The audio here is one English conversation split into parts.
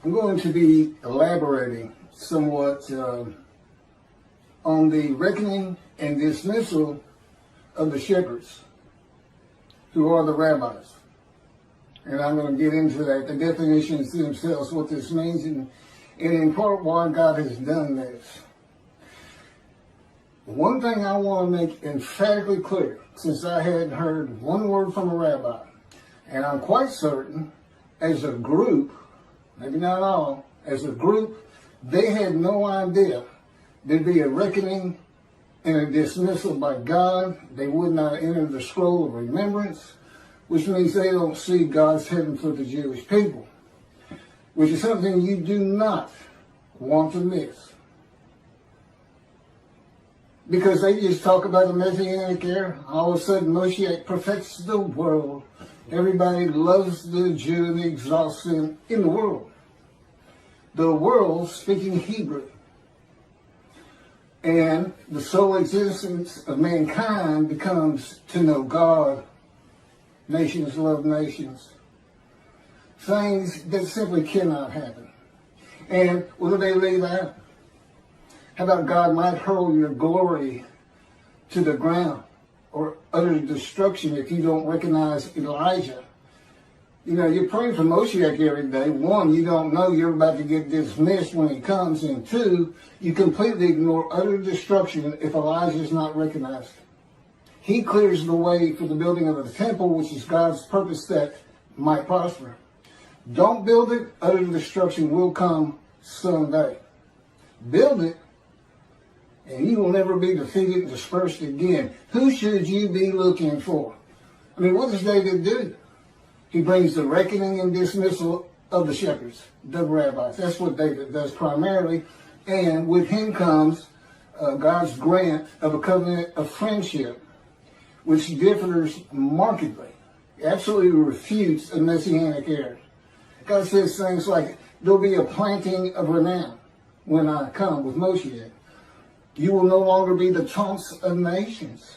I'm going to be elaborating somewhat on the reckoning and dismissal of the shepherds, who are the rabbis. And I'm going to get into that, the definitions themselves, what this means, and in part why God has done this. One thing I want to make emphatically clear, since I hadn't heard one word from a rabbi, and I'm quite certain, as a group, maybe not all, as a group, they had no idea there'd be a reckoning and a dismissal by God. They would not enter the scroll of remembrance, which means they don't see God's heaven for the Jewish people, which is something you do not want to miss. Because they just talk about the Messianic era. All of a sudden, Moshiach perfects the world. Everybody loves the Jew and exalts him in the world. The world speaking Hebrew. And the sole existence of mankind becomes to know God. Nations love nations. Things that simply cannot happen. And what do they leave out? How about God might hurl your glory to the ground or utter destruction if you don't recognize Elijah? You know, you're praying for Moshiach every day. One, you don't know you're about to get dismissed when he comes. And two, you completely ignore utter destruction if Elijah is not recognized. He clears the way for the building of the temple, which is God's purpose that might prosper. Don't build it, utter destruction will come someday. Build it, and you will never be defeated and dispersed again. Who should you be looking for? I mean, what does David do? He brings the reckoning and dismissal of the shepherds, the rabbis. That's what David does primarily. And with him comes God's grant of a covenant of friendship, which differs markedly, absolutely refutes a messianic era. God says things like, there'll be a planting of renown when I come with Moshiach. You will no longer be the taunts of nations.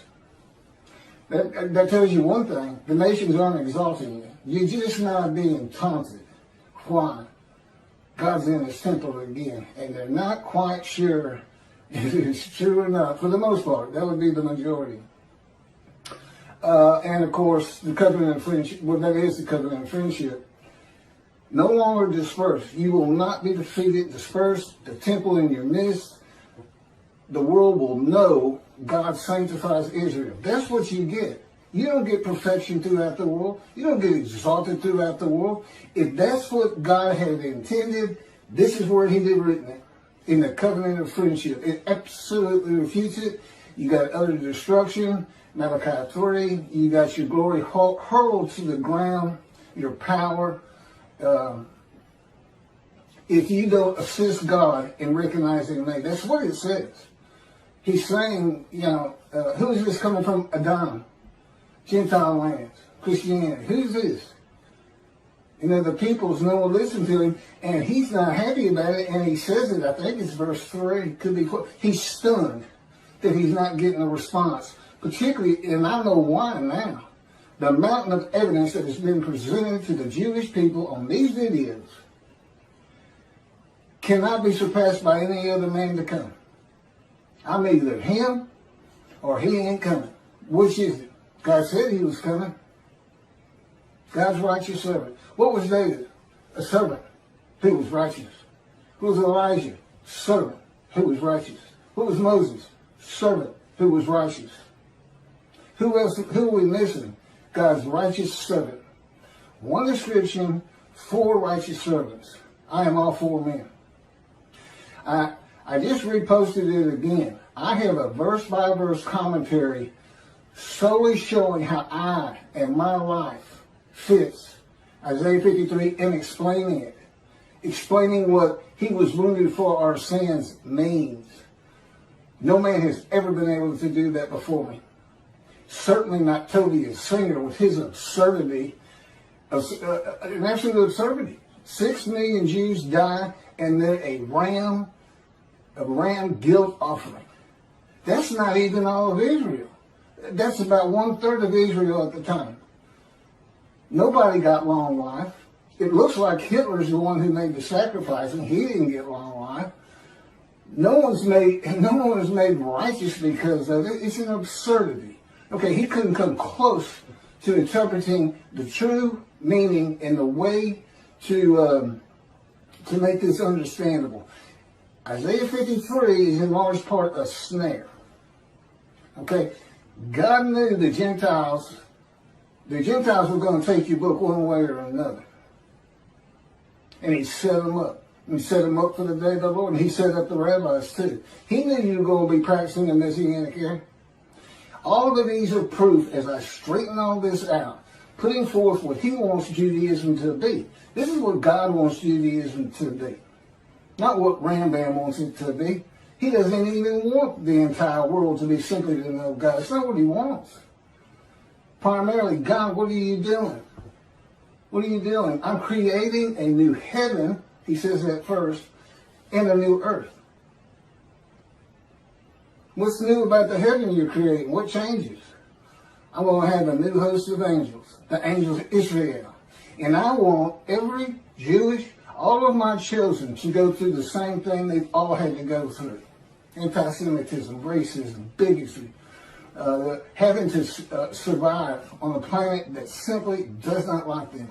That tells you one thing. The nations aren't exalting you. You're just not being taunted. Why? God's in his temple again. And they're not quite sure if it's true or not. For the most part, that would be the majority. And of course, the covenant of friendship. Well, that is the covenant of friendship. No longer dispersed. You will not be defeated, dispersed. The temple in your midst. The world will know God sanctifies Israel. That's what you get. You don't get perfection throughout the world. You don't get exalted throughout the world. If that's what God had intended, this is where he did written it. In the covenant of friendship. It absolutely refutes it. You got utter destruction. Malachi 3. You got your glory hurled to the ground. Your power. If you don't assist God in recognizing me. That's what it says. He's saying, you know, who is this coming from? Adam, Gentile lands, Christianity. Who's this? You know, the peoples no one listen to him, and he's not happy about it, and he says it, I think it's verse 3, could be, he's stunned that he's not getting a response. Particularly, and I know why now, the mountain of evidence that has been presented to the Jewish people on these videos cannot be surpassed by any other man to come. I'm either him or he ain't coming. Which is it? God said he was coming. God's righteous servant. What was David? A servant who was righteous. Who was Elijah? Servant who was righteous. Who was Moses? Servant who was righteous. Who else? Who are we missing? God's righteous servant. One description, 4 righteous servants. I am all 4 men. I just reposted it again. I have a verse-by-verse commentary solely showing how I and my life fits Isaiah 53 and explaining it. Explaining what he was wounded for our sins means. No man has ever been able to do that before me. Certainly not Toby the singer with his absurdity, an absolute absurdity. 6 million Jews die and then a ram guilt offering. That's not even all of Israel. That's about 1/3 of Israel at the time. Nobody got long life. It looks like Hitler's the one who made the sacrifice, and he didn't get long life. No one is made righteous because of it. It's an absurdity. Okay, he couldn't come close to interpreting the true meaning and the way to make this understandable. Isaiah 53 is in large part a snare. Okay, God knew the Gentiles were going to take your book one way or another. And he set them up. He set them up for the day of the Lord, and he set up the rabbis too. He knew you were going to be practicing the Messianic era. All of these are proof, as I straighten all this out, putting forth what he wants Judaism to be. This is what God wants Judaism to be. Not what Rambam wants it to be. He doesn't even want the entire world to be simply to know God. It's not what he wants. Primarily, God, what are you doing? What are you doing? I'm creating a new heaven, he says that first, and a new earth. What's new about the heaven you're creating? What changes? I'm going to have a new host of angels, the angels of Israel. And I want every Jewish, all of my children to go through the same thing they've all had to go through. Anti-Semitism, racism, bigotry, having to survive on a planet that simply does not like them.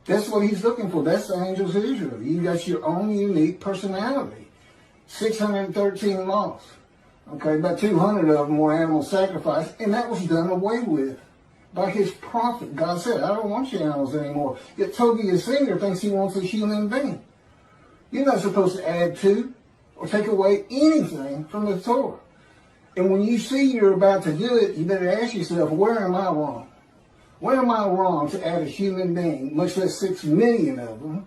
That's what he's looking for. That's the angels of Israel. You got your own unique personality. 613 laws. Okay, about 200 of them were animal sacrifice, and that was done away with by his prophet. God said, I don't want your animals anymore. Yet Toby, his singer, thinks he wants a human being. You're not supposed to add to or take away anything from the Torah. And when you see you're about to do it, you better ask yourself, where am I wrong? Where am I wrong to add a human being, much less 6 million of them?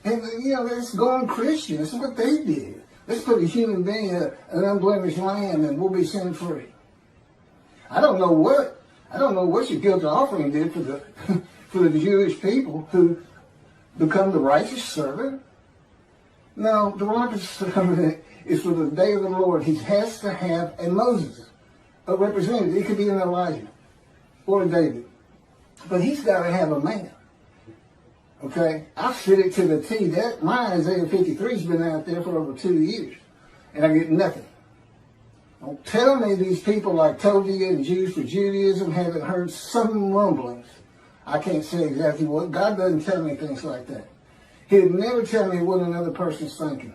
And, let's go on Christian. That's what they did. Let's put a human being, an unblemished lamb, and we'll be sin free. I don't know what your guilt offering did for the for the Jewish people who become the righteous servant. No, the righteous servant is for the day of the Lord. He has to have a Moses, a representative. It could be an Elijah or a David, but he's got to have a man. Okay, I fit it to the T. That my Isaiah 53's been out there for over 2 years, and I get nothing. Don't tell me these people like Todia and Jews for Judaism haven't heard some rumblings. I can't say exactly what. God doesn't tell me things like that. He'd never tell me what another person's thinking.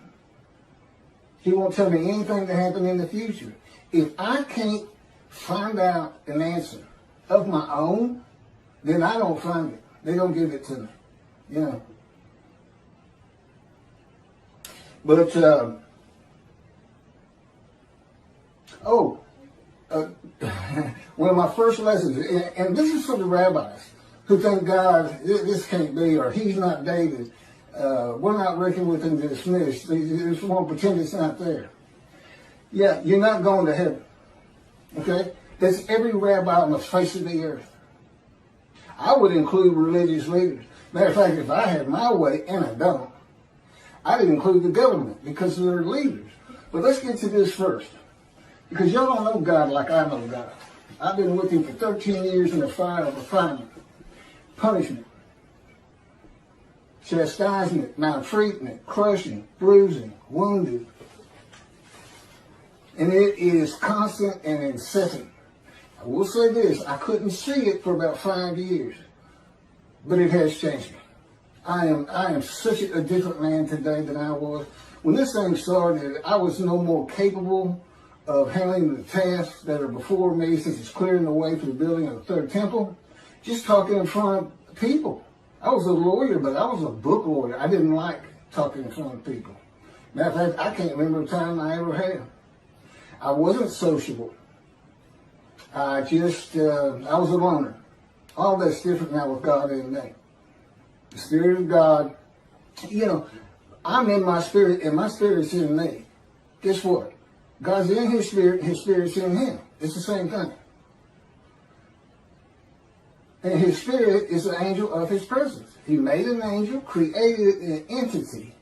He won't tell me anything to happen in the future. If I can't find out an answer of my own, then I don't find it. They don't give it to me. But, one of my first lessons, and this is for the rabbis who think God, this can't be, or he's not David. We're not reckoning with him to dismiss. They just want to pretend it's not there. Yeah, you're not going to heaven. Okay? That's every rabbi on the face of the earth. I would include religious leaders. Matter of fact, if I had my way, and I don't, I'd include the government because they're leaders. But let's get to this first. Because y'all don't know God like I know God. I've been with him for 13 years in the fire of refinement, punishment, chastisement, maltreatment, crushing, bruising, wounding. And it is constant and incessant. I will say this, I couldn't see it for about 5 years, but it has changed me. I am such a different man today than I was. When this thing started, I was no more capable of handling the tasks that are before me, since it's clearing the way for the building of the third temple, just talking in front of people. I was a lawyer, but I was a book lawyer. I didn't like talking in front of people. Matter of fact, I can't remember a time I ever had. I wasn't sociable. I was a loner. All that's different now with God in me. The Spirit of God, I'm in my spirit, and my spirit's in me. Guess what? God's in his spirit's in him. It's the same thing. And his spirit is an angel of his presence. He made an angel, created an entity,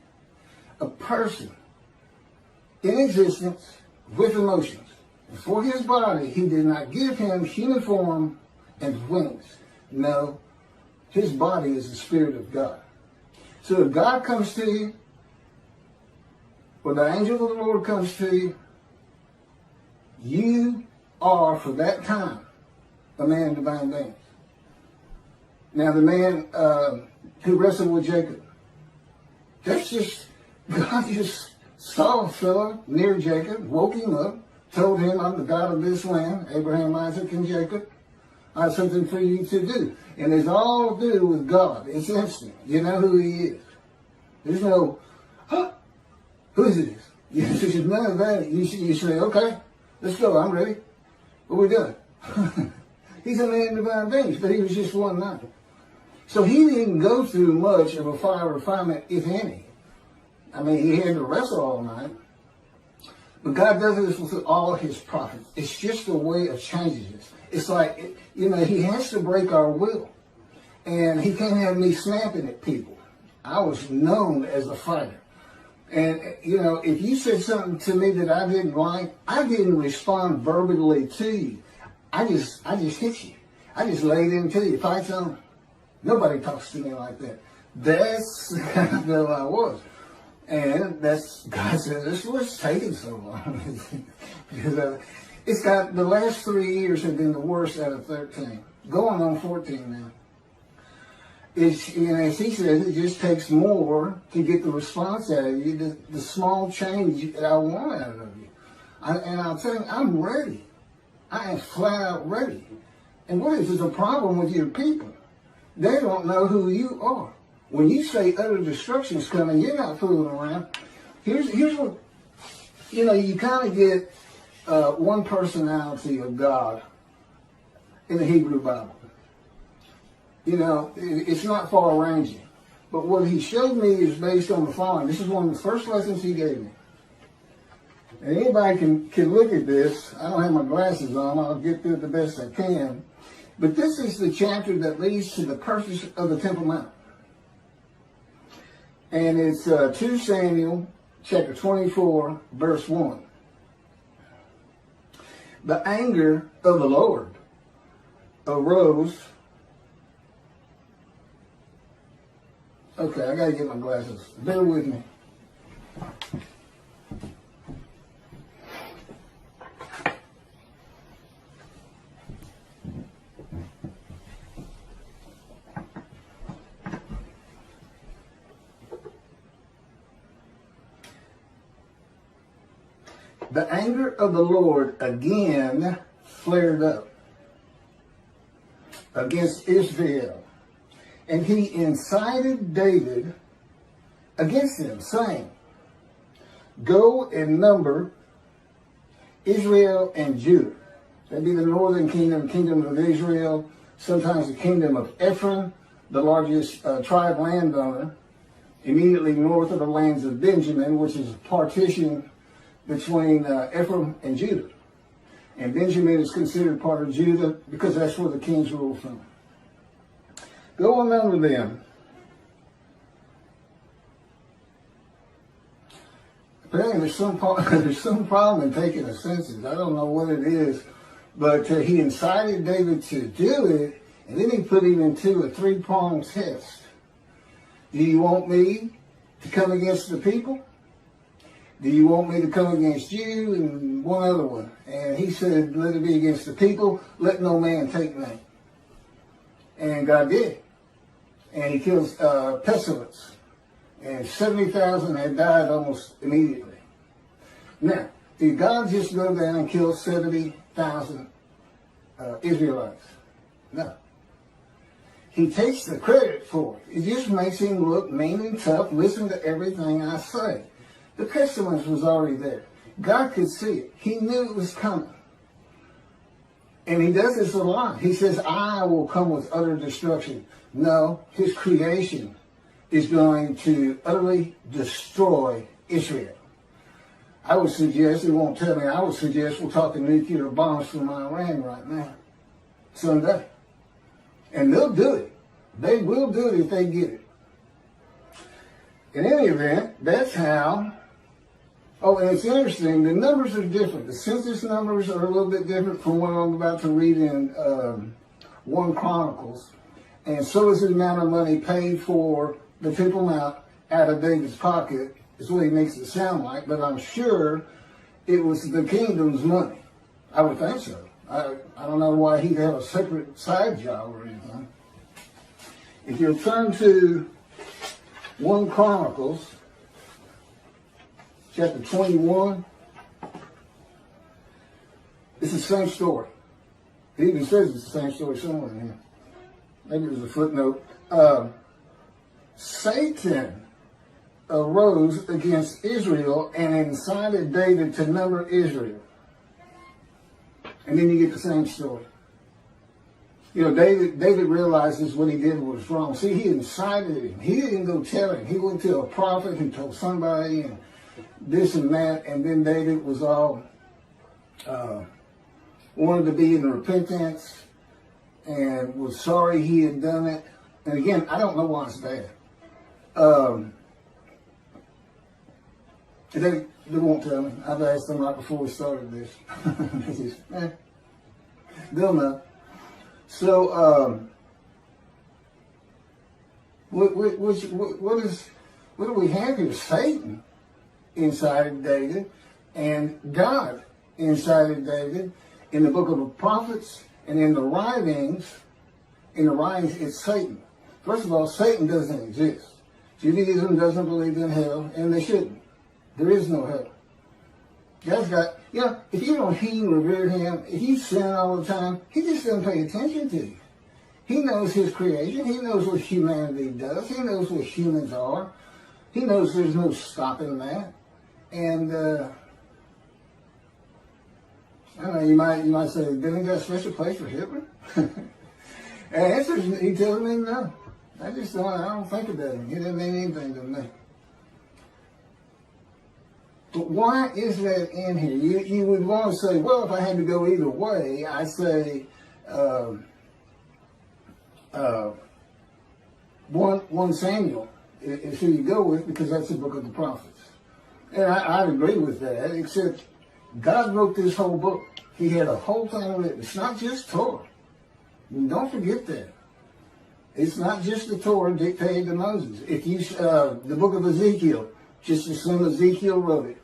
a person in existence with emotions. And for his body, he did not give him human form and wings. No, His body is the Spirit of God. So if God comes to you, or the angel of the Lord comes to you, you are, for that time, a man of divine beings. Now the man who wrestled with Jacob, that's just, God just saw a fellow near Jacob, woke him up, told him, I'm the God of this land, Abraham, Isaac, and Jacob. I have something for you to do. And it's all to do with God. It's instant. You know who he is. There's no, huh? Who is this? There's none of that. You say, okay, let's go. I'm ready. What are we doing? He's a man of divine beings, but he was just one night. So he didn't go through much of a fire refinement, if any. I mean, he had to wrestle all night. But God does this with all his prophets. It's just a way of changing this. It's like, you know, he has to break our will. And he can't have me snapping at people. I was known as a fighter. And, you know, if you said something to me that I didn't like, I didn't respond verbally to you. I just hit you. I just laid into you. Fight on. Nobody talks to me like that. That's the kind of girl I was. And that's, God said, this was taking so long. Because it's got, the last 3 years have been the worst out of 13. Going on 14 now. It's, you know, as he says, it just takes more to get the response out of you, the small change that I want out of you. And I'll tell you, I'm ready. I am flat out ready. And what is a problem with your people? They don't know who you are. When you say utter destruction is coming, you're not fooling around. Here's what, you know, you kind of get one personality of God in the Hebrew Bible. You know, it's not far-ranging. But what he showed me is based on the following. This is one of the first lessons he gave me. And anybody can look at this. I don't have my glasses on. I'll get through it the best I can. But this is the chapter that leads to the purpose of the Temple Mount. And it's 2 Samuel chapter 24, verse 1. The anger of the Lord arose. Okay, I got to get my glasses. Bear with me. The anger of the Lord again flared up against Israel, and he incited David against them, saying, go and number Israel and Judah. That'd be the northern kingdom, kingdom of Israel, sometimes the kingdom of Ephraim, the largest tribe landowner, immediately north of the lands of Benjamin, which is a partition between Ephraim and Judah. And Benjamin is considered part of Judah because that's where the kings rule from. Go on under them. Apparently there's some problem in taking a census. I don't know what it is, but he incited David to do it, and then he put him into a 3-pronged test. Do you want me to come against the people? Do you want me to come against you? And one other one. And he said, let it be against the people. Let no man take me. And God did. And he kills pestilence. And 70,000 had died almost immediately. Now, did God just go down and kill 70,000 Israelites? No. He takes the credit for it. It just makes him look mean and tough. Listen to everything I say. The pestilence was already there. God could see it. He knew it was coming. And he does this a lot. He says, I will come with utter destruction. No, his creation is going to utterly destroy Israel. I would suggest, it won't tell me, I would suggest we're talking nuclear bombs from Iran right now. Someday. And they'll do it. They will do it if they get it. In any event, that's how. Oh, and it's interesting, the numbers are different. The census numbers are a little bit different from what I'm about to read in 1 Chronicles. and so is the amount of money paid for the Temple Mount out of David's pocket, is what he makes it sound like, but I'm sure it was the kingdom's money. I would think so. I don't know why he'd have a separate side job or anything. If you'll turn to 1 Chronicles, chapter 21, it's the same story. It even says it's the same story somewhere in here. Maybe there's a footnote. Satan arose against Israel and incited David to number Israel. And then you get the same story. You know, David realizes what he did was wrong. See, he incited him. He didn't go tell him. He went to a prophet who told somebody and this and that. And then David was all wanted to be in repentance and was sorry he had done it. And again, I don't know why it's bad. They won't tell me. I've asked them right before we started this. They'll know. So, what do we have here? Satan incited David, and God incited David in the book of the prophets, and in the writings. In the writings, it's Satan. First of all, Satan doesn't exist. Judaism doesn't believe in hell, and they shouldn't. There is no hell. God's got, you know, if you don't heed and revere him, if you sin all the time, he just doesn't pay attention to you. He knows his creation. He knows what humanity does. He knows what humans are. He knows there's no stopping that. And, I don't know, you might say, didn't he got a special place for Hitler? And answer, he tells me no. I don't think about him. He doesn't mean anything to me. But why is that in here? You would want to say, well, if I had to go either way, I say 1 Samuel is who you go with, because that's the book of the prophets. And I agree with that, except God wrote this whole book. He had a whole thing written. It's not just Torah. Don't forget that. It's not just the Torah dictated to Moses. If you, the book of Ezekiel, just assume Ezekiel wrote it.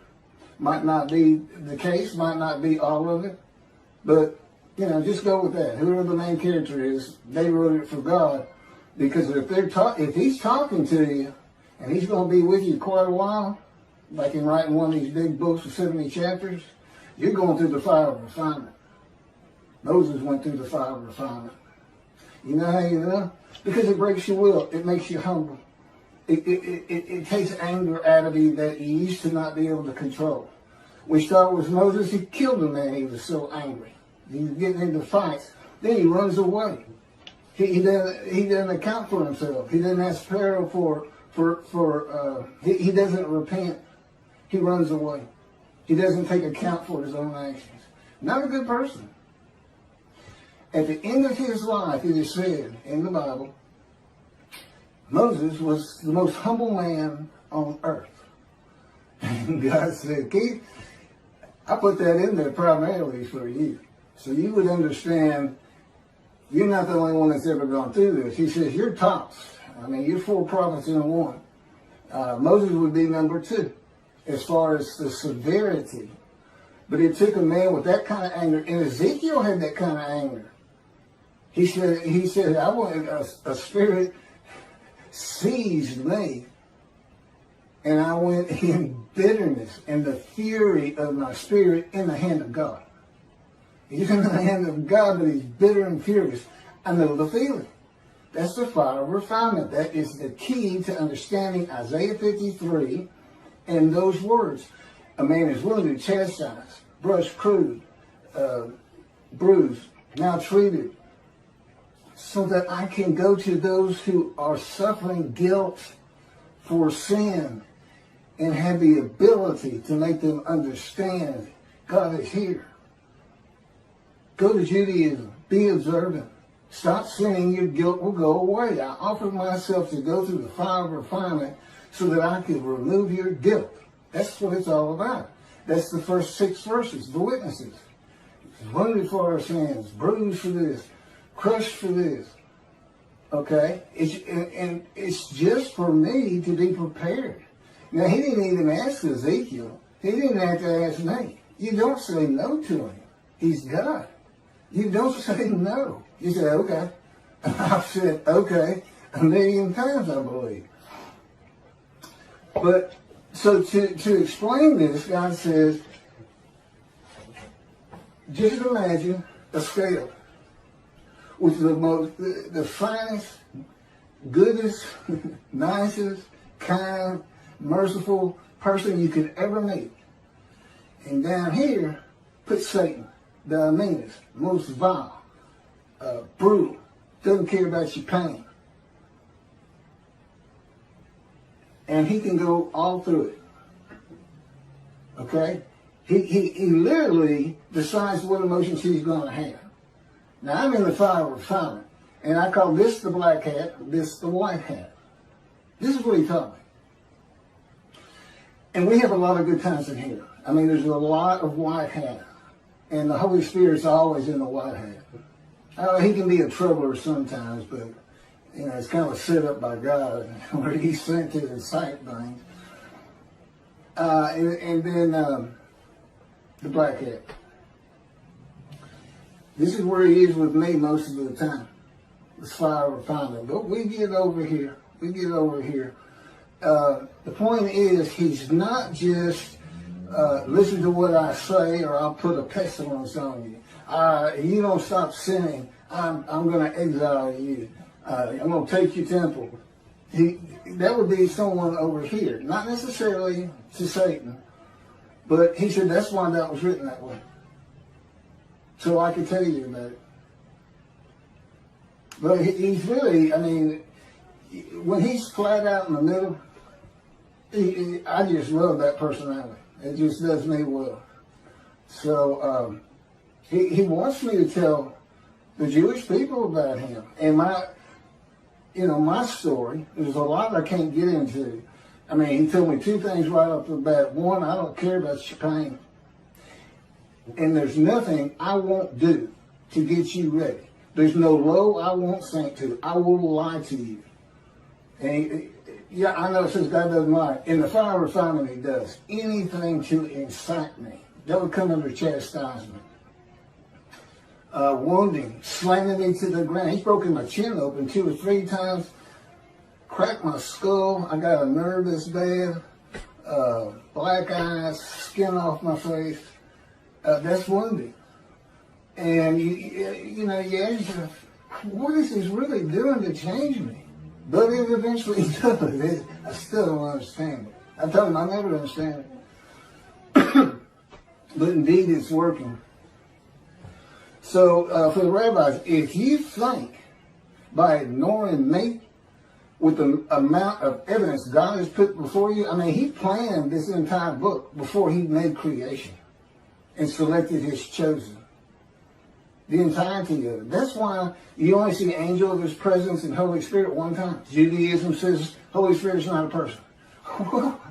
Might not be the case, might not be all of it, but, you know, just go with that. Whoever the main character is, they wrote it for God, because if he's talking to you, and he's going to be with you quite a while, like in writing one of these big books with 70 chapters, you're going through the fire of refinement. Moses went through the fire of refinement. You know how you know? Because it breaks your will. It makes you humble. It takes anger out of you that you used to not be able to control. We start with Moses. He killed a man. He was so angry. He was getting into fights. Then he runs away. He doesn't account for himself. He doesn't ask Pharaoh he doesn't repent. He runs away. He doesn't take account for his own actions. Not a good person. At the end of his life, it is said in the Bible, Moses was the most humble man on earth. And God said, Keith, I put that in there primarily for you. So you would understand you're not the only one that's ever gone through this. He says, you're tops. I mean, you're 4 prophets in one. Moses would be number 2 as far as the severity. But it took a man with that kind of anger. And Ezekiel had that kind of anger. He said, I wanted a spirit seized me, and I went in bitterness and the fury of my spirit in the hand of God. He's in the hand of God, but he's bitter and furious. I know the feeling. That's the fire of refinement. That is the key to understanding Isaiah 53 and those words. A man is willing to chastise, brush, crude, bruise, maltreated, so that I can go to those who are suffering guilt for sin and have the ability to make them understand God is here. Go to Judaism. Be observant. Stop sinning. Your guilt will go away. I offered myself to go through the fire of refinement so that I could remove your guilt. That's what it's all about. That's the first 6 verses, the witnesses. Wounded for our sins, bruised for this, crushed for this. Okay? And it's just for me to be prepared. Now, he didn't even ask Ezekiel. He didn't have to ask me. You don't say no to him. He's God. You don't say no. You say, okay. I've said, okay, a million times, I believe. But, so to explain this, God says, just imagine a scale with the finest, goodest, nicest, kind, merciful person you could ever meet. And down here, put Satan, the meanest, most vile, brutal, doesn't care about your pain. And he can go all through it. Okay? He literally decides what emotions he's going to have. Now, I'm in the fire of refinement, and I call this the black hat, this the white hat. This is what he taught me. And we have a lot of good times in here. I mean, there's a lot of white hat, and the Holy Spirit's always in the white hat. He can be a troubler sometimes, but, you know, it's kind of set up by God, where he's sent to incite things. And then the black hat. This is where he is with me most of the time. The fire of refinement. But we get over here. The point is, he's not just listen to what I say, or I'll put a pestilence on you. You don't stop sinning, I'm going to exile you. I'm going to take your temple. That would be someone over here, not necessarily to Satan, but he said that's why that was written that way. So I can tell you about it. But he's really, I mean, when he's flat out in the middle, I just love that personality. It just does me well. So he wants me to tell the Jewish people about him. And my story, there's a lot I can't get into. I mean, he told me two things right off the bat. One, I don't care about your pain. And there's nothing I won't do to get you ready. There's no low I won't sink to. I will lie to you. And yeah, I know it says God doesn't lie. In the fire of refinement, he does. Anything to incite me. That would come under chastisement. Wounding, slamming me to the ground. He's broken my chin open 2 or 3 times. Cracked my skull. I got a nerve this bad. Black eyes, skin off my face. That's wounding. And you ask yourself, what is this really doing to change me? But it eventually does. I still don't understand it. I told him I never understand it. But indeed it's working. So for the rabbis, if you think by ignoring me with the amount of evidence God has put before you, I mean, he planned this entire book before he made creation and selected his chosen. The entirety of it. That's why you only see angel of his presence and Holy Spirit one time. Judaism says Holy Spirit is not a person. Well,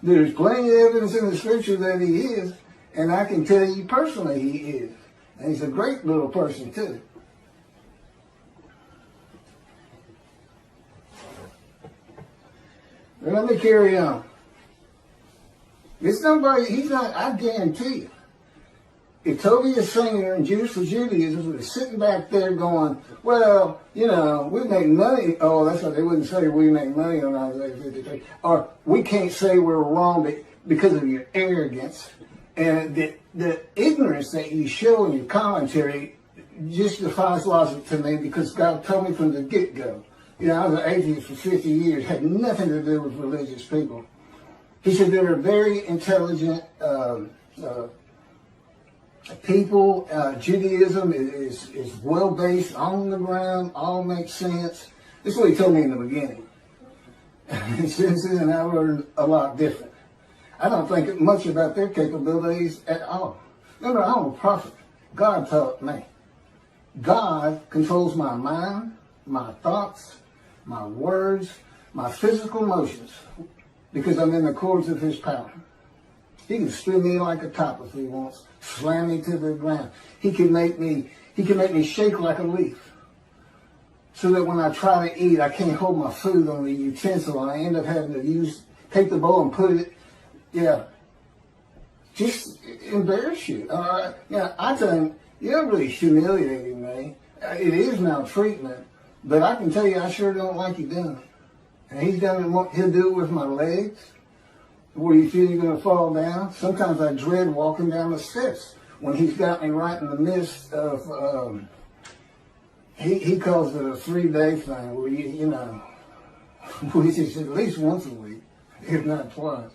there's plenty of evidence in the scripture that he is, and I can tell you personally he is. And he's a great little person too. But let me carry on. It's nobody, he's not, I guarantee you. If Toby, singer and Jews for Judaism was sitting back there going, well, we make money. Oh, that's what they wouldn't say, we make money on Isaiah 53. Or we can't say we're wrong because of your arrogance. And the ignorance that you show in your commentary just defies logic to me, because God told me from the get-go. I was an atheist for 50 years, had nothing to do with religious people. He said they're very intelligent people. Judaism is well-based, on the ground, all makes sense. This is what he told me in the beginning. Since then, I learned a lot different. I don't think much about their capabilities at all. Remember, I'm a prophet. God taught me. God controls my mind, my thoughts, my words, my physical motions, because I'm in the cords of his power. He can spin me like a top if he wants, slam me to the ground. He can make me shake like a leaf. so that when I try to eat, I can't hold my food on the utensil, and I end up having to take the bowl and put it, just embarrass you. I tell him, you're really humiliating me. It is maltreatment, but I can tell you, I sure don't like you doing it. And he's done it. He'll do it with my legs, where you feel you're going to fall down. Sometimes I dread walking down the steps when he's got me right in the midst of. He calls it a 3-day thing, where which is at least once a week, if not twice.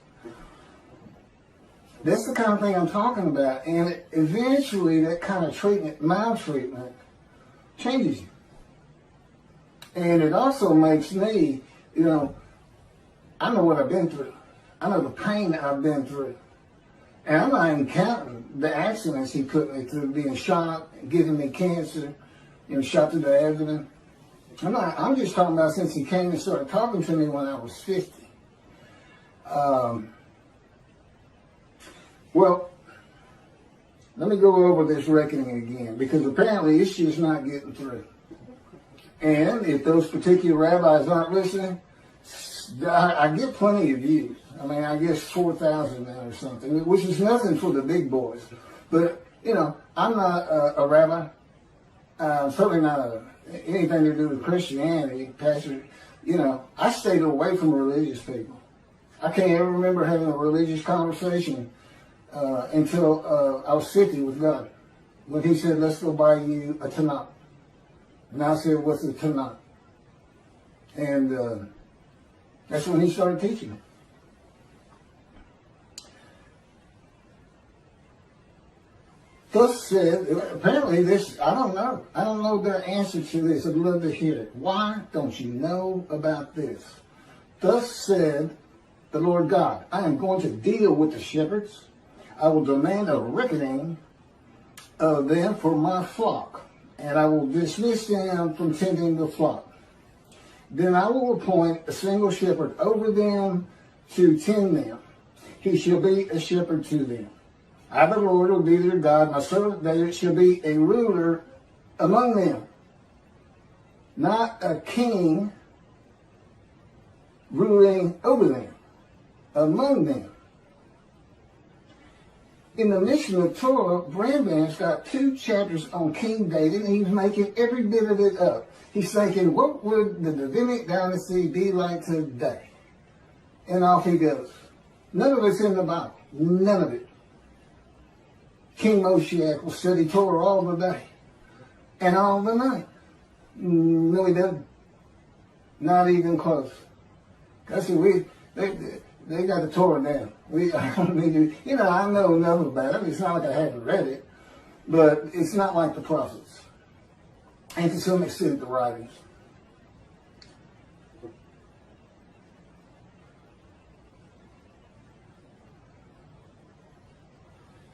That's the kind of thing I'm talking about, and eventually that kind of maltreatment, changes you. And it also makes me, I know what I've been through. I know the pain I've been through. And I'm not even counting the accidents he put me through, being shot, giving me cancer, shot through the abdomen. I'm just talking about since he came and started talking to me when I was 50. Well, let me go over this reckoning again, because apparently it's just not getting through. And if those particular rabbis aren't listening, I get plenty of views. I guess 4,000 now or something, which is nothing for the big boys. But, I'm not a rabbi. Certainly not anything to do with Christianity, Pastor. I stayed away from religious people. I can't ever remember having a religious conversation until I was 50 with God. When he said, let's go buy you a Tanakh. And I said, what's a Tanakh? And that's when he started teaching me. Thus said, apparently this, I don't know the answer to this. I'd love to hear it. Why don't you know about this? Thus said the Lord God, I am going to deal with the shepherds. I will demand a reckoning of them for my flock, and I will dismiss them from tending the flock. Then I will appoint a single shepherd over them to tend them. He shall be a shepherd to them. I, the Lord, will be their God. My servant David shall be a ruler among them. Not a king ruling over them, among them. In the Mishnah Torah, Brandman's got 2 chapters on King David, and he's making every bit of it up. He's thinking, what would the Davidic dynasty be like today? And off he goes. None of it's in the Bible. None of it. King Moshiach will study Torah all the day and all the night. No, he doesn't. Not even close. I see, they got the Torah down. I don't need to, I know enough about it. It's not like I haven't read it, but it's not like the prophets, and to some extent the writings.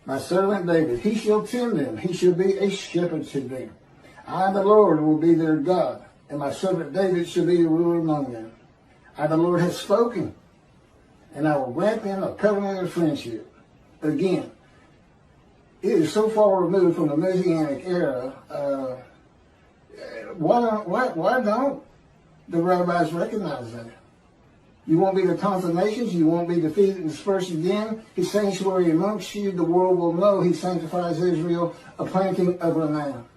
My servant David, he shall tend them. He shall be a shepherd to them. I, the Lord, will be their God, and my servant David shall be a ruler among them. I, the Lord, have spoken, and I will grant them a covenant of friendship. Again, it is so far removed from the Messianic era. Why don't the rabbis recognize that? You won't be the tongues of nations. You won't be defeated and dispersed again. His sanctuary amongst you, the world will know. He sanctifies Israel, a planting of renown.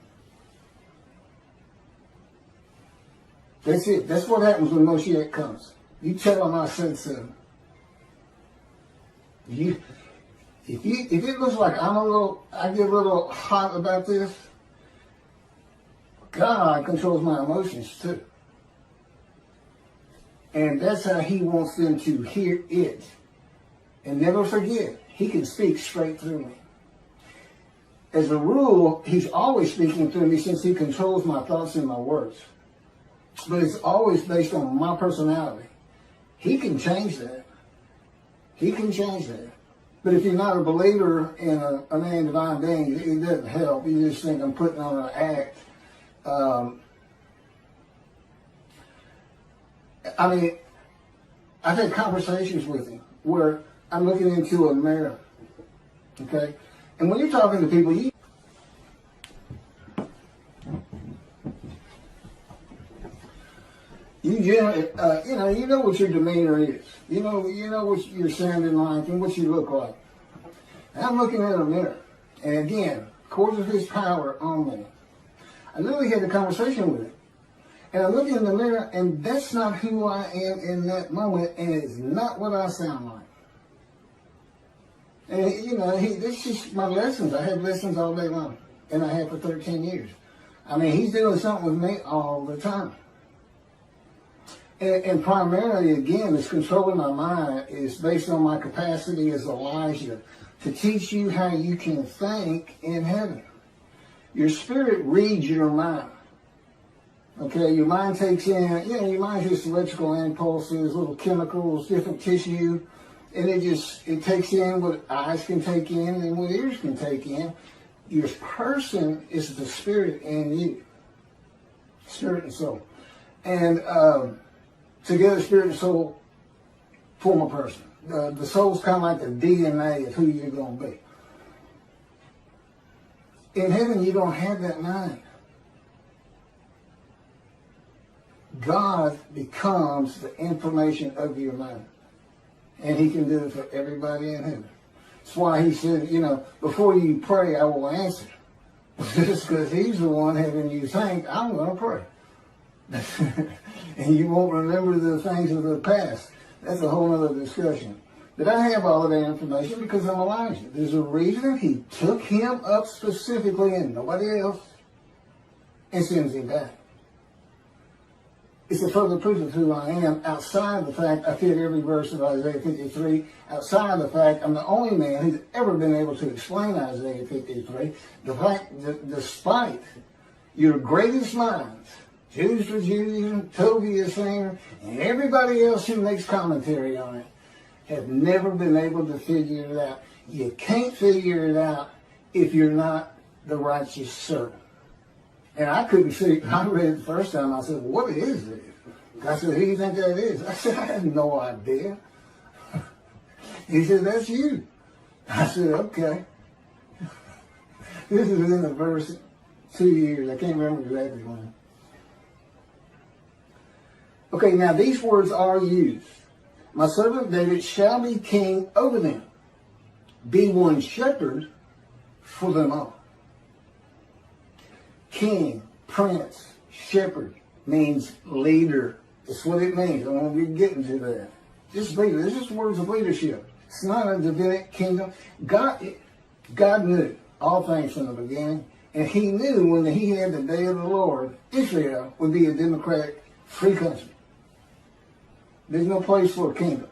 That's it. That's what happens when Moshiach comes. You tell him I said so. If it looks like I get a little hot about this, God controls my emotions too. And that's how he wants them to hear it. And never forget, he can speak straight through me. As a rule, he's always speaking through me since he controls my thoughts and my words. But it's always based on my personality. He can change that. He can change that. But if you're not a believer in a man divine being, it doesn't help. You just think I'm putting on an act. I've had conversations with him where I'm looking into a mirror, okay? And when you're talking to people, you know what your demeanor is. You know what you're sounding like and what you look like. And I'm looking at a mirror, and again, according to His power on me, I literally had a conversation with Him. And I look in the mirror, and that's not who I am in that moment, and it's not what I sound like. And, this is just my lessons. I have lessons all day long, and I have for 13 years. I mean, He's doing something with me all the time. And primarily, again, it's controlling my mind is based on my capacity as Elijah to teach you how you can think in heaven. Your spirit reads your mind. Okay, your mind takes in, your mind's just electrical impulses, little chemicals, different tissue, and it takes in what eyes can take in and what ears can take in. Your person is the spirit in you, spirit and soul. And together, spirit and soul form a person. The soul's kind of like the DNA of who you're going to be. In heaven, you don't have that mind. God becomes the information of your mind. And He can do it for everybody in heaven. That's why He said, before you pray, I will answer. Just because He's the one having you think, I'm going to pray. And you won't remember the things of the past. That's a whole other discussion. But I have all of that information because I'm Elijah. There's a reason He took him up specifically and nobody else and sends him back. It's a further proof of who I am outside the fact I fit every verse of Isaiah 53, outside the fact I'm the only man who's ever been able to explain Isaiah 53, the fact that despite your greatest minds, Jews for Judaism, Toby Singer, and everybody else who makes commentary on it, have never been able to figure it out. You can't figure it out if you're not the righteous servant. And I couldn't see, I read it the first time, I said, what is it? I said, who do you think that is? I said, I have no idea. He said, that's you. I said, okay. This is in the verse 2 years, I can't remember exactly when. Okay, now these words are used. My servant David shall be king over them. Be one shepherd for them all. King, prince, shepherd means leader. That's what it means. I won't be getting to that. Just leader. This is words of leadership. It's not a Davidic kingdom. God knew all things from the beginning, and He knew when He had the day of the Lord, Israel would be a democratic, free country. There's no place for a kingdom.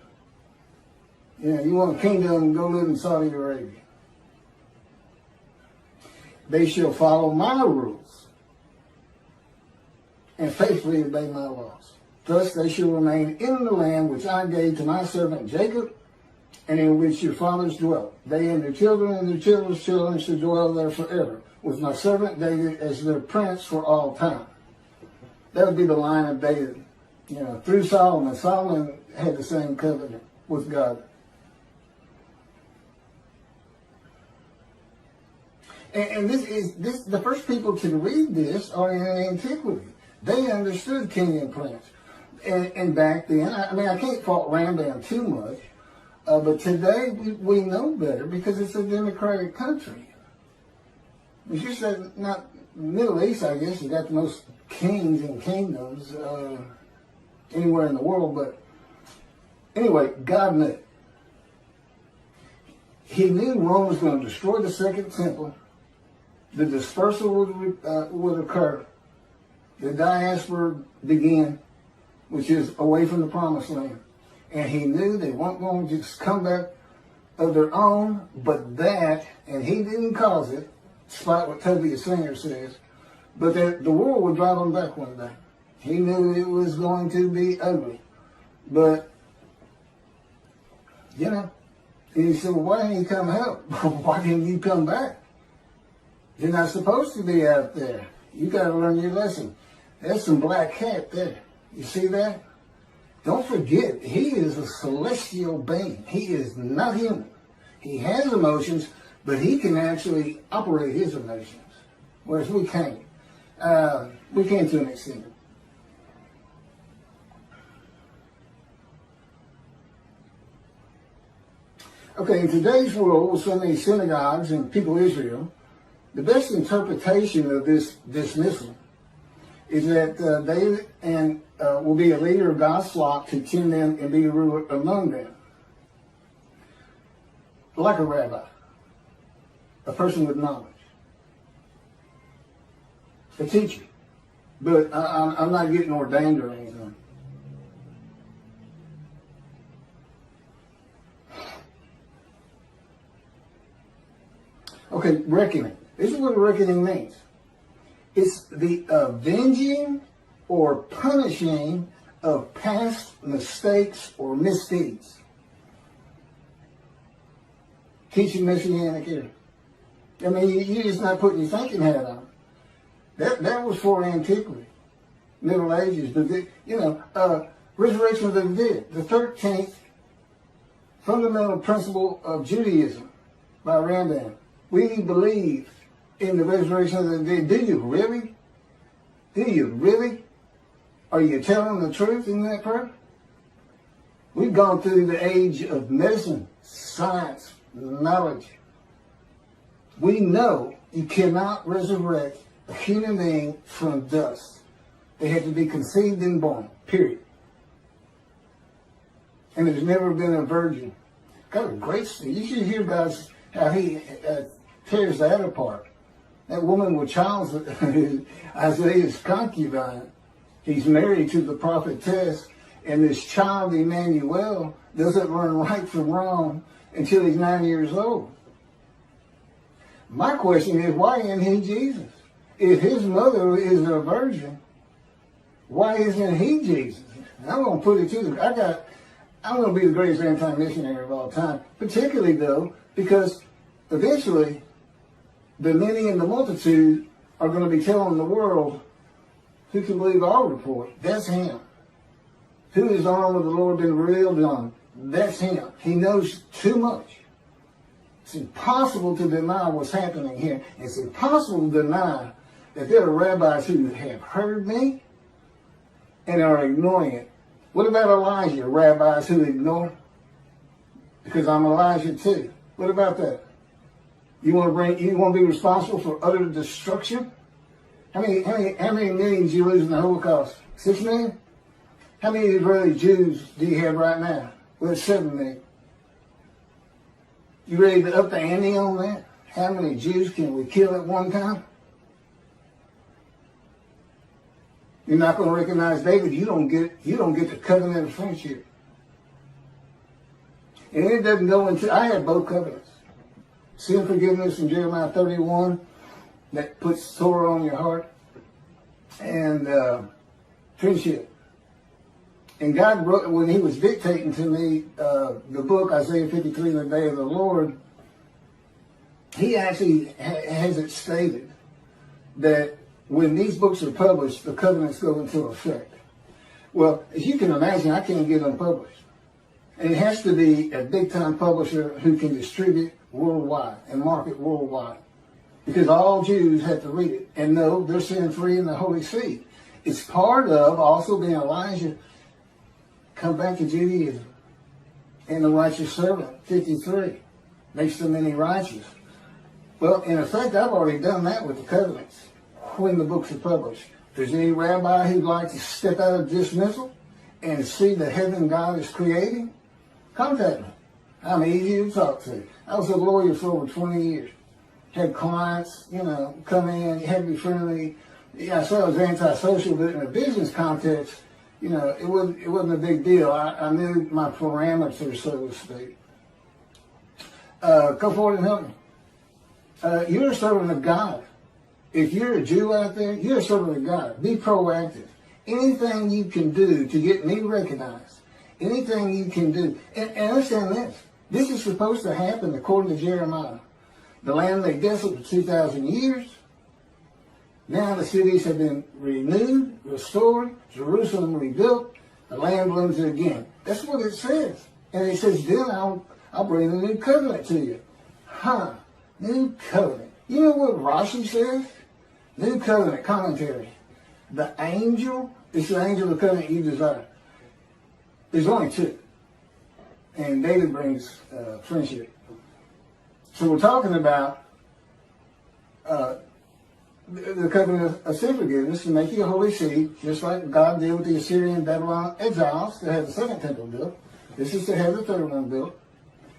You want a kingdom, go live in Saudi Arabia. They shall follow my rules and faithfully obey my laws. Thus they shall remain in the land which I gave to my servant Jacob, and in which your fathers dwelt. They and their children and their children's children shall dwell there forever, with my servant David as their prince for all time. That would be the line of David. Through Solomon. Solomon had the same covenant with God. And this the first people to read this are in antiquity. They understood king and prince. And back then, I can't fault Rambam too much, but today we know better because it's a democratic country. It's just that not Middle East, I guess, has got the most kings and kingdoms anywhere in the world. But anyway, God knew. He knew Rome was going to destroy the second temple. The dispersal would occur. The diaspora began, which is away from the promised land. And he knew they weren't going to just come back of their own, but that, and he didn't cause it, despite what Toby Singer says, but that the world would drive them back one day. He knew it was going to be ugly. But, and he said, well, why didn't you come help? Why didn't you come back? You're not supposed to be out there. You got to learn your lesson. There's some black cat there. You see that? Don't forget, he is a celestial being. He is not human. He has emotions, but he can actually operate his emotions, whereas we can't. We can to an extent. Okay, in today's world, with so many synagogues and people of Israel, the best interpretation of this dismissal is that will be a leader of God's flock to tend them and be a ruler among them. Like a rabbi, a person with knowledge, a teacher. But I'm not getting ordained or anything. Okay, reckoning. This is what reckoning means. It's the avenging or punishing of past mistakes or misdeeds. Teaching Messianic era. I mean, you're just not putting your thinking hat on. That was for antiquity, Middle Ages. But resurrection of the dead, the 13th fundamental principle of Judaism by Rambam. We believe in the resurrection of the dead. Do you really? Do you really? Are you telling the truth in that prayer? We've gone through the age of medicine, science, knowledge. We know you cannot resurrect a human being from dust. They had to be conceived and born, period. And there's never been a virgin. Got a great story. You should hear about how he tears that apart. That woman with child, Isaiah's concubine, he's married to the prophetess, and this child, Emmanuel, doesn't learn right from wrong until he's 9 years old. My question is, why isn't he Jesus? If his mother is a virgin, why isn't he Jesus? I'm going to put it to them. I'm going to be the greatest anti-missionary of all time, particularly, though, because eventually the many and the multitude are going to be telling the world who can believe our report. That's him. Who is the arm of the Lord been revealed on? That's him. He knows too much. It's impossible to deny what's happening here. It's impossible to deny that there are rabbis who have heard me and are ignoring it. What about Elijah? Rabbis who ignore? Because I'm Elijah too. What about that? You want to be responsible for utter destruction? How many millions you lose in the Holocaust? 6 million? How many Israeli Jews do you have right now? Well, 7 million. You ready to up the ante on that? How many Jews can we kill at one time? You're not going to recognize David. You don't get the covenant of friendship. And it doesn't go into. I have both covenants: sin forgiveness in Jeremiah 31 that puts Torah on your heart, and friendship. And God wrote, when he was dictating to me the book, Isaiah 53, the day of the Lord, he actually has it stated that when these books are published, the covenants go into effect. Well, as you can imagine, I can't get them published. And it has to be a big-time publisher who can distribute worldwide and market worldwide. Because all Jews have to read it and know they're sin-free in the Holy Seed. It's part of also being Elijah. Come back to Judaism. And the righteous servant, 53, makes the many righteous. Well, in effect, I've already done that with the covenants when the books are published. If there's any rabbi who'd like to step out of dismissal and see the heaven God is creating, contact me. I'm easy to talk to. I was a lawyer for over 20 years. Had clients, come in, had to be friendly. Yeah, I said I was antisocial, but in a business context, it wasn't a big deal. I knew my parameters, so to speak. Come forward and help me. You're a servant of God. If you're a Jew out there, you're a servant of God. Be proactive. Anything you can do to get me recognized, anything you can do. And understand this. This is supposed to happen according to Jeremiah. The land lay desolate for 2,000 years. Now the cities have been renewed, restored, Jerusalem rebuilt, the land blooms again. That's what it says. And it says, then I'll bring a new covenant to you. New covenant. You know what Rashi says? New covenant commentary. The angel is the angel of the covenant you desire. There's only two. and David brings friendship. So we're talking about the covenant of sin forgiveness to make you a holy seed, just like God did with the Assyrian Babylon exiles to have the second temple built. This is to have the third one built.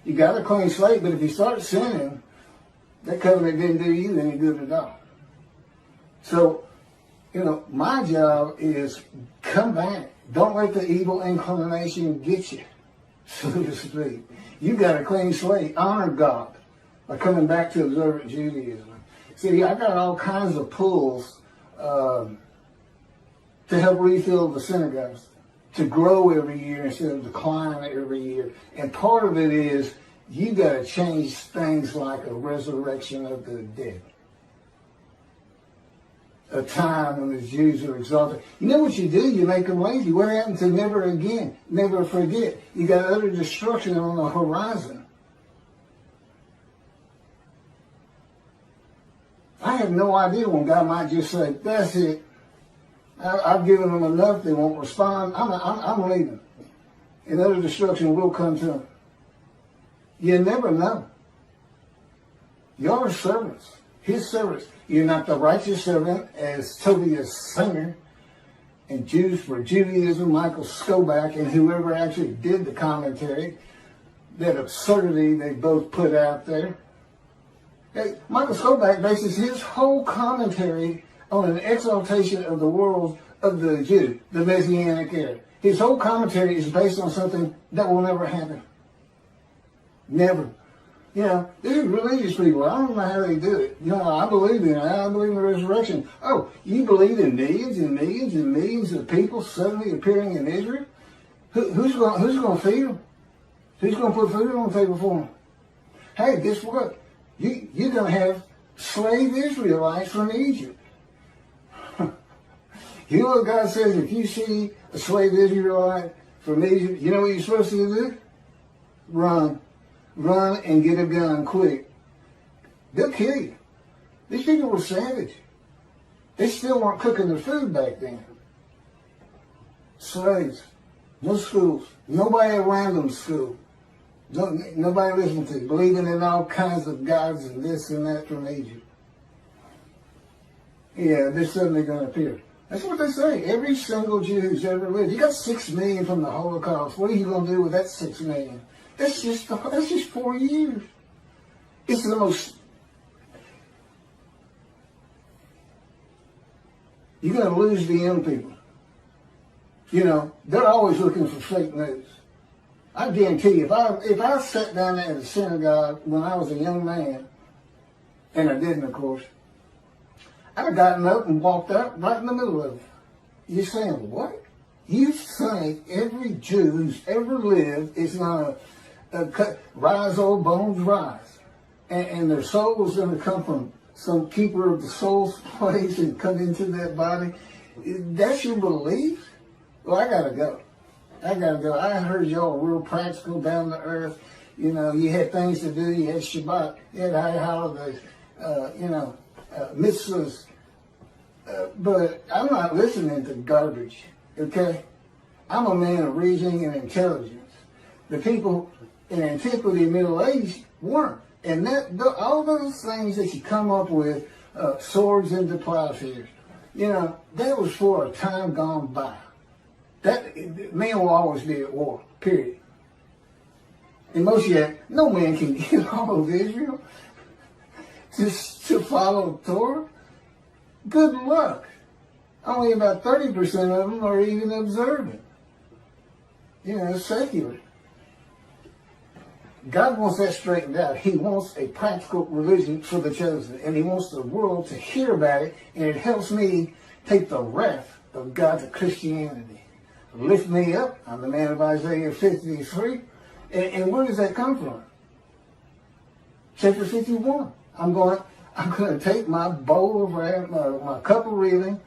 You got a clean slate, but if you start sinning, that covenant didn't do you any good at all. So, my job is come back. Don't let the evil inclination get you, so to speak. You got a clean slate. Honor God by coming back to observant Judaism. See, I got all kinds of pulls to help refill the synagogues, to grow every year instead of decline every year. And part of it is you got to change things like a resurrection of the dead. A time when the Jews are exalted. You know what you do? You make them lazy. What happened to never again? Never forget. You got utter destruction on the horizon. I have no idea when God might just say, that's it. I've given them enough. They won't respond. I'm leaving. And utter destruction will come to them. You never know. You're servants. His servants. You're not the righteous servant, as Tobias Singer and Jews for Judaism, Michael Skoback, and whoever actually did the commentary, that absurdity they both put out there. Michael Skoback bases his whole commentary on an exaltation of the world of the Jew, the Messianic era. His whole commentary is based on something that will never happen. Never. These religious people, I don't know how they do it. I believe in it. I believe in the resurrection. Oh, you believe in millions and millions and millions of people suddenly appearing in Israel? Who's going to feed them? Who's going to put food on the table for them? Hey, guess what? You're going to have slave Israelites from Egypt. You know what God says? If you see a slave Israelite from Egypt, you know what you're supposed to do? Run. Run and get a gun quick. They'll kill you. These people were savage. They still weren't cooking their food back then. Slaves. No schools. Nobody around them school. Nobody listening to, believing in all kinds of gods and this and that from Egypt. Yeah, they're suddenly going to appear. That's what they say. Every single Jew who's ever lived. You got 6 million from the Holocaust. What are you going to do with that 6 million? That's just 4 years. It's the most. You're going to lose the young people. They're always looking for fake news. I guarantee you, if I sat down at a synagogue when I was a young man, and I didn't, of course, I'd have gotten up and walked out right in the middle of it. You're saying, what? You think every Jew who's ever lived is going to rise, old bones, rise. And their soul is going to come from some keeper of the soul's place and come into that body? That's your belief? Well, I got to go. I heard y'all real practical, down to earth. You had things to do. You had Shabbat. You had high holidays. Mitzvahs. But I'm not listening to garbage, okay? I'm a man of reasoning and intelligence. The people in antiquity and Middle Age weren't. And all those things that you come up with, swords into plowshares, that was for a time gone by. Man will always be at war, period. In Moshiach, no man can get all of Israel to follow Torah. Good luck. Only about 30% of them are even observant. Secular. God wants that straightened out. He wants a practical religion for the chosen. And he wants the world to hear about it. And it helps me take the wrath of God to Christianity. Lift me up. I'm the man of Isaiah 53. And where does that come from? Chapter 51. I'm going to take my bowl of wrath, my cup of reeling,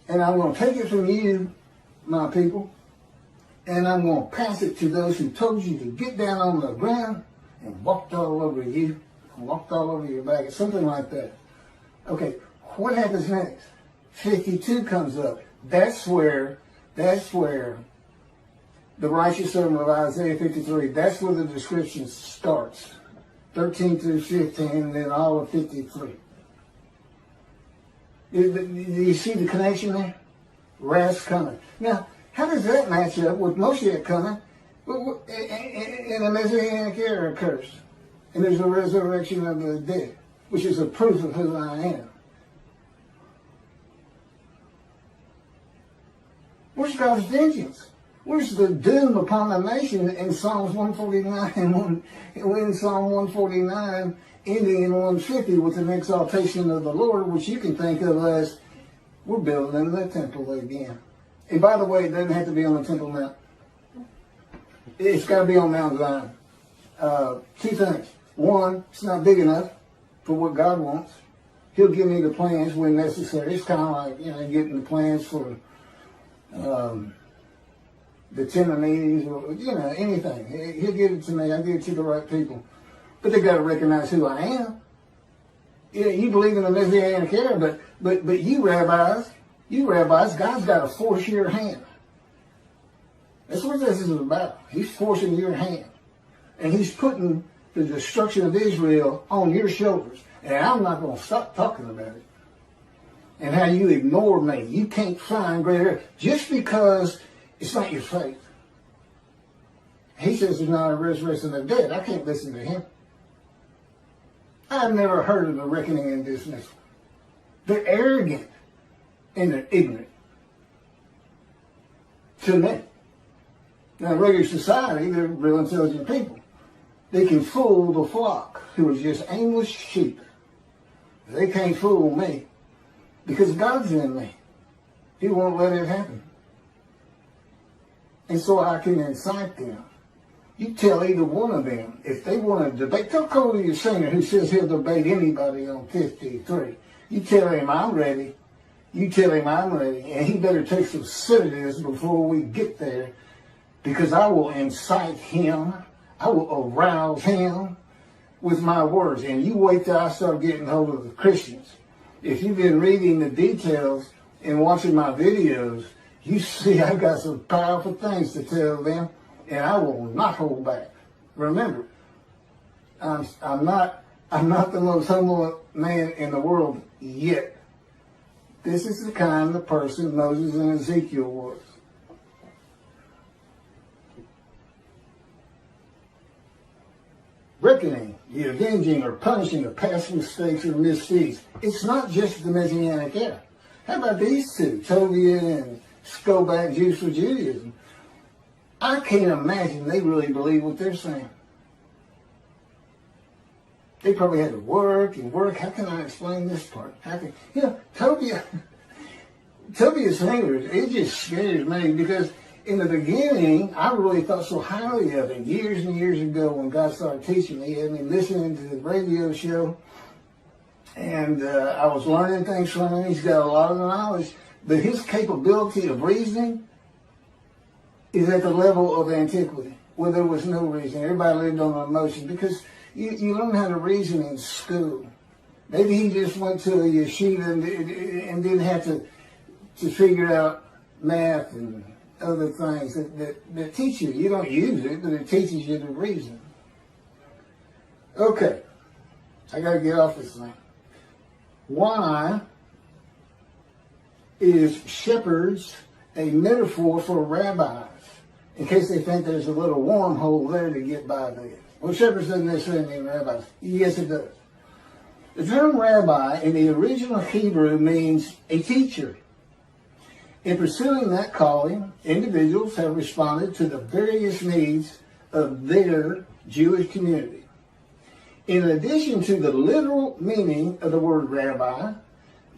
and I'm going to take it from you, my people, and I'm going to pass it to those who told you to get down on the ground and walked all over you, and walked all over your back, something like that. Okay, what happens next? 52 comes up. That's where the righteous servant of Isaiah 53. That's where the description starts. 13 through 15, and then all of 53. Do you see the connection there? Wrath's coming. Now, how does that match up with Moshiach coming? And a Messianic era occurs. And there's a resurrection of the dead, which is a proof of who I am. Where's God's vengeance? Where's the doom upon the nation in Psalms 149 and in Psalm 149 ending in 150 with an exaltation of the Lord, which you can think of as we're building the temple again. And by the way, it doesn't have to be on the Temple Mount. It's got to be on Mount Zion. Two things. One, it's not big enough for what God wants. He'll give me the plans when necessary. It's kind of like, getting the plans for the Timonides or, anything. He'll give it to me. I'll give it to the right people. But they got to recognize who I am. You believe in the Messianic era, but you rabbis, God's got to force your hand. That's what this is about. He's forcing your hand. And he's putting the destruction of Israel on your shoulders. And I'm not going to stop talking about it. And how you ignore me. You can't find greater, just because it's not your faith. He says there's not a resurrection of the dead. I can't listen to him. I've never heard of the reckoning and dismissal. They're arrogant and they're ignorant. To me. Now, in regular society, they're real intelligent people. They can fool the flock, who are just aimless sheep. They can't fool me, because God's in me. He won't let it happen. And so I can incite them. You tell either one of them, if they want to debate, tell Cody your singer who says he'll debate anybody on 53. You tell him I'm ready. You tell him I'm ready. And he better take some sedatives before we get there, because I will incite him. I will arouse him with my words. And you wait till I start getting hold of the Christians. If you've been reading the details and watching my videos, you see I got some powerful things to tell them, and I will not hold back. Remember, I'm not the most humble man in the world yet. This is the kind of person Moses and Ezekiel was. Reckoning, the avenging or punishing of past mistakes or misdeeds. It's not just the Messianic era. How about these two, Tobiah and Skobac, Jews for Judaism? I can't imagine they really believe what they're saying. They probably had to work and work. How can I explain this part? Tobiah's fingers, it just scares me, because in the beginning, I really thought so highly of him. Years and years ago, when God started teaching me, he had me listening to the radio show, and I was learning things from him. He's got a lot of knowledge, but his capability of reasoning is at the level of antiquity, where there was no reason. Everybody lived on emotion, because you learn how to reason in school. Maybe he just went to a yeshiva and didn't have to figure out math and other things that teach you. You don't use it, but it teaches you to reason. Okay, I got to get off this thing. Why is shepherds a metaphor for rabbis? In case they think there's a little wormhole there to get by this. Well, shepherds doesn't necessarily mean rabbis. Yes, it does. The term rabbi in the original Hebrew means a teacher. In pursuing that calling, individuals have responded to the various needs of their Jewish community. In addition to the literal meaning of the word rabbi,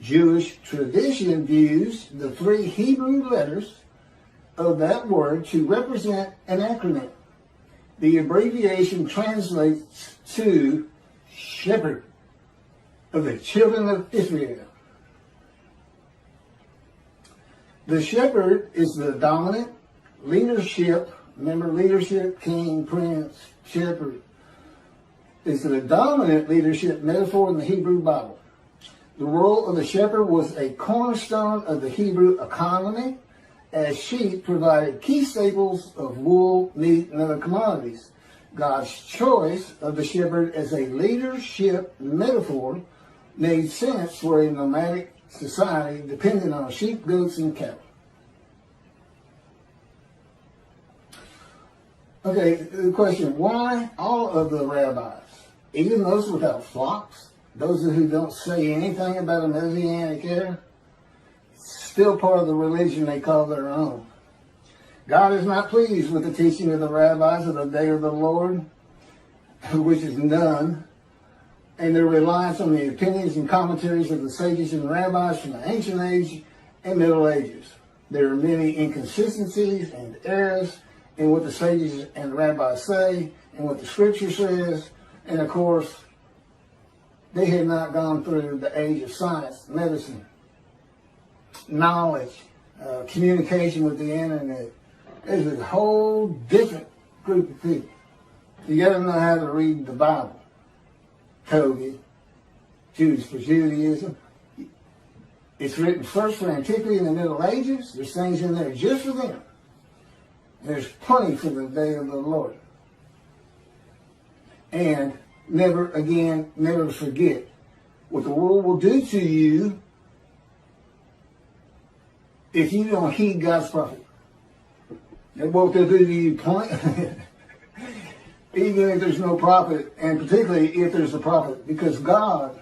Jewish tradition views the three Hebrew letters of that word to represent an acronym. The abbreviation translates to shepherd of the children of Israel. The shepherd is the dominant leadership. Remember, leadership, king, prince, shepherd. Is the dominant leadership metaphor in the Hebrew Bible. The role of the shepherd was a cornerstone of the Hebrew economy, as sheep provided key staples of wool, meat, and other commodities. God's choice of the shepherd as a leadership metaphor made sense for a nomadic society dependent on sheep, goats, and cattle. Okay, the question, why all of the rabbis, even those without flocks, those who don't say anything about a Messianic era, still part of the religion they call their own? God is not pleased with the teaching of the rabbis of the day of the Lord, which is none, and their reliance on the opinions and commentaries of the sages and rabbis from the ancient age and Middle Ages. There are many inconsistencies and errors in what the sages and rabbis say and what the scripture says, and of course, they had not gone through the age of science, medicine, knowledge, communication with the internet. There's a whole different group of people. You got to know how to read the Bible. Togi, Jews for Judaism. It's written first for antiquity in the Middle Ages. There's things in there just for them. There's plenty for the day of the Lord. And never forget what the world will do to you if you don't heed God's prophet. And what they'll do to you, even if there's no prophet, and particularly if there's a prophet, because God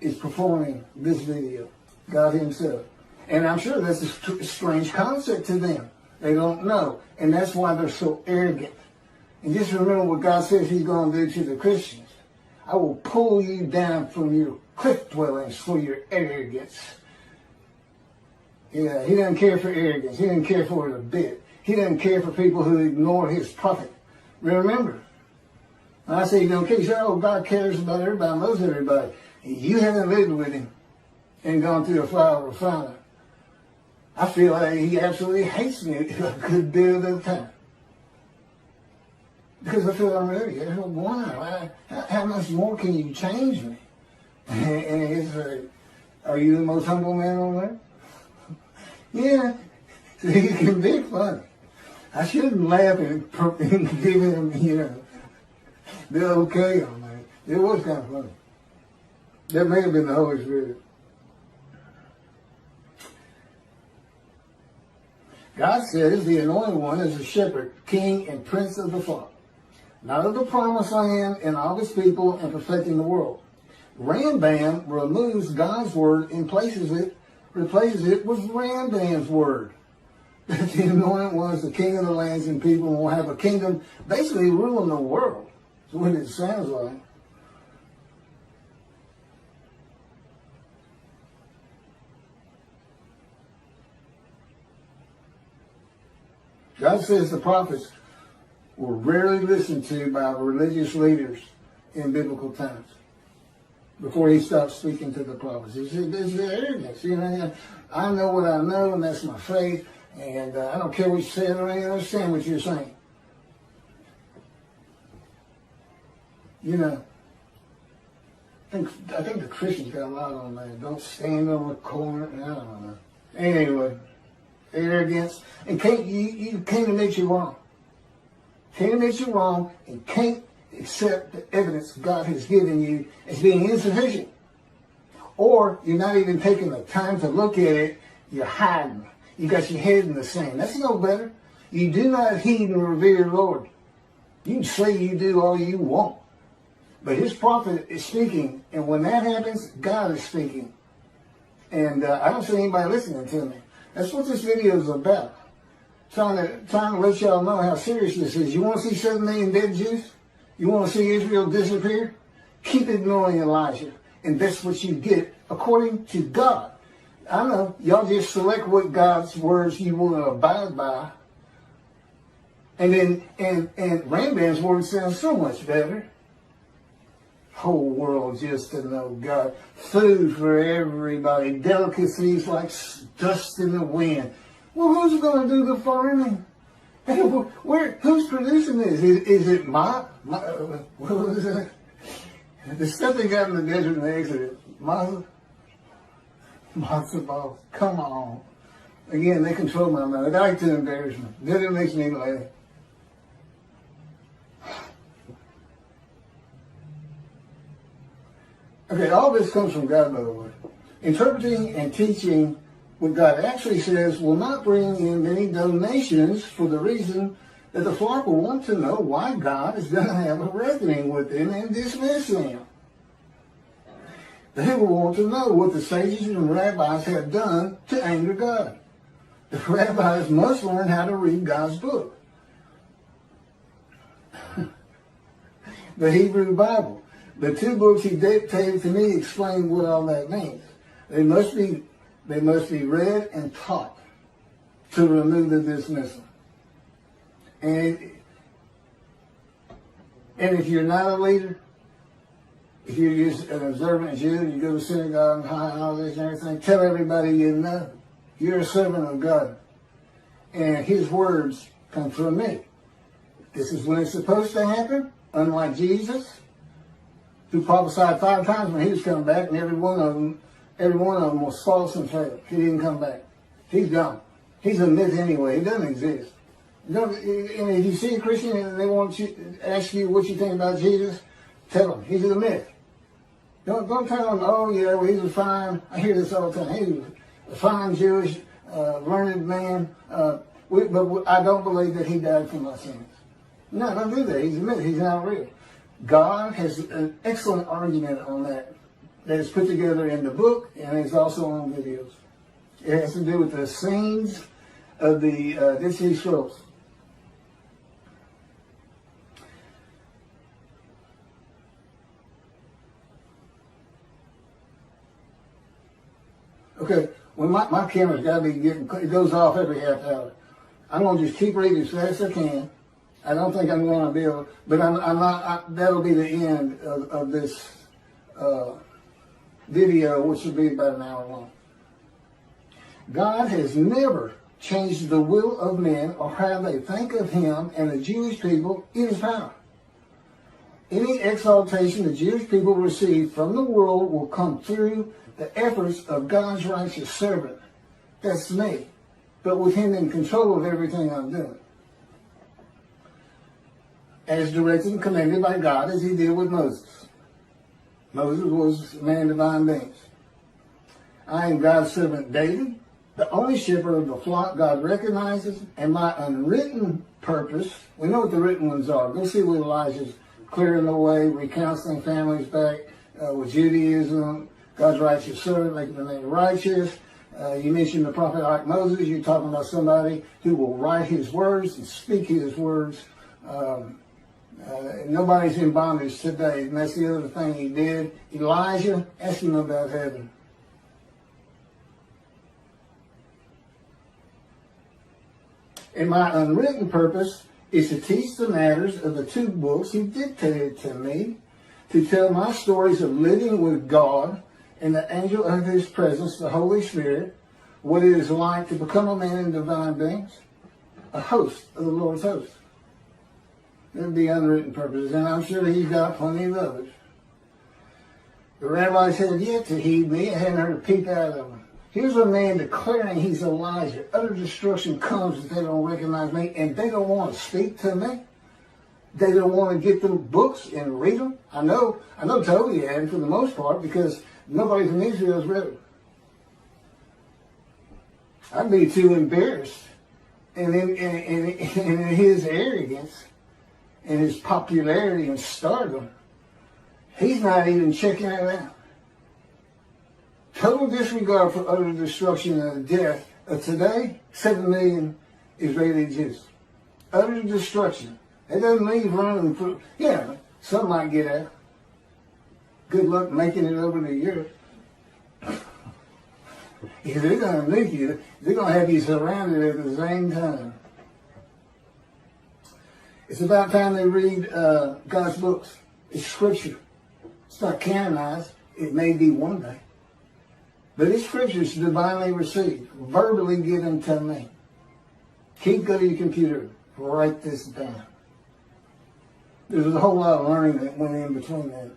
is performing this video, God himself. And I'm sure that's a strange concept to them. They don't know. And that's why they're so arrogant. And just remember what God says he's going to do to the Christians. I will pull you down from your cliff dwellings for your arrogance. Yeah, he doesn't care for arrogance. He doesn't care for it a bit. He doesn't care for people who ignore his prophet. Remember, when I say you don't care, you say, oh, God cares about everybody, knows everybody. You haven't lived with him and gone through a fire refiner. I feel like he absolutely hates me a good bit of the time. Because I feel I'm ready. Why? How much more can you change me? And it's like, are you the most humble man on earth? Yeah, so he can be funny. I shouldn't laugh and give him, the okay on that. It was kind of funny. That may have been the Holy Spirit. God says the anointed one is a shepherd, king, and prince of the flock, not of the promised land and all his people and perfecting the world. Rambam removes God's word and replaces it with Rambam's word. That the anointed one is the king of the lands and people and will have a kingdom basically ruling the world. That's what it sounds like. God says the prophets were rarely listened to by religious leaders in biblical times before he stopped speaking to the prophets. He said, there's the arrogance. I know what I know, and that's my faith, and I don't care what you say, I don't even understand what you're saying. I think the Christians got a lot on that. Don't stand on the corner. I don't know. Anyway, arrogance. And you can't admit you're wrong. Can't admit you're wrong and can't accept the evidence God has given you as being insufficient. Or you're not even taking the time to look at it. You're hiding. You got your head in the sand. That's no better. You do not heed and revere the Lord. You can say you do all you want. But his prophet is speaking, and when that happens, God is speaking. And I don't see anybody listening to me. That's what this video is about. Trying to let y'all know how serious this is. You want to see 7 million dead Jews? You want to see Israel disappear? Keep ignoring Elijah. And that's what you get according to God. I know, y'all just select what God's words you want to abide by. And then, and Rambam's word sounds so much better. Whole world just to know God. Food for everybody. Delicacies like dust in the wind. Well, who's going to do the farming? Who's producing this? Is it what was that? The stuff they got in the desert in the Exodus. Matzo balls. Come on. Again, they control my mind. They like to embarrass me. Then it makes me laugh. Okay, all this comes from God, by the way. Interpreting and teaching what God actually says will not bring in many donations for the reason that the flock will want to know why God is going to have a reckoning with them and dismiss them. They will want to know what the sages and rabbis have done to anger God. The rabbis must learn how to read God's book, the Hebrew Bible. The two books he dictated to me explain what all that means. They must be read and taught to remove the dismissal. And if you're not a leader, if you're just an observant Jew and you go to synagogue and all this and everything, tell everybody you know. You're a servant of God. And his words come from me. This is when it's supposed to happen, unlike Jesus, who prophesied 5 times when he was coming back, and every one of them was false and failed. He didn't come back. He's gone. He's a myth anyway. He doesn't exist. And if you see a Christian and they want to ask you what you think about Jesus, tell them he's a myth. Don't tell them, oh yeah, well, he was fine. I hear this all the time. He was a fine Jewish, learned man. But I don't believe that he died for my sins. No, don't do that. He's a myth. He's not real. God has an excellent argument on that is put together in the book, and it's also on videos. It has to do with the scenes of the Dead Sea Scrolls. Okay, when my camera's got to be it goes off every half hour. I'm going to just keep reading as fast as I can. I don't think I'm going to be able, but I'm not, that'll be the end of this video, which will be about an hour long. God has never changed the will of men or how they think of him and the Jewish people in his power. Any exaltation the Jewish people receive from the world will come through the efforts of God's righteous servant. That's me, but with him in control of everything I'm doing, as directed and commanded by God, as he did with Moses. Moses was a man of divine beings. I am God's servant David, the only shepherd of the flock God recognizes, and my unwritten purpose, we know what the written ones are. Go see what Elijah's clearing the way, recounseling families back with Judaism, God's righteous servant, making the name righteous. You mentioned the prophet like Moses. You're talking about somebody who will write his words and speak his words. Nobody's in bondage today, and that's the other thing he did. Elijah, ask him about heaven. And my unwritten purpose is to teach the matters of the two books he dictated to me, to tell my stories of living with God and the angel of his presence, the Holy Spirit, what it is like to become a man in divine beings, a host of the Lord's host. There would be unwritten purposes, and I'm sure he's got plenty of others. The rabbis had yet to heed me. I hadn't heard a peep out of them. Here's a man declaring he's Elijah. Utter destruction comes if they don't recognize me, and they don't want to speak to me. They don't want to get them books and read them. I know Toby had for the most part, because nobody from Israel has read them. I'd be too embarrassed, and in his arrogance and his popularity and stardom, he's not even checking it out. Total disregard for utter destruction and death of today, 7 million Israeli Jews. Utter destruction. It doesn't leave room for, some might get out. Good luck making it over to Europe. Because they're going to nuke you. They're going to have you surrounded at the same time. It's about time they read God's books. It's scripture. It's not canonized. It may be one day. But it's scriptures divinely received, verbally given to me. Go to your computer, write this down. There's a whole lot of learning that went in between that.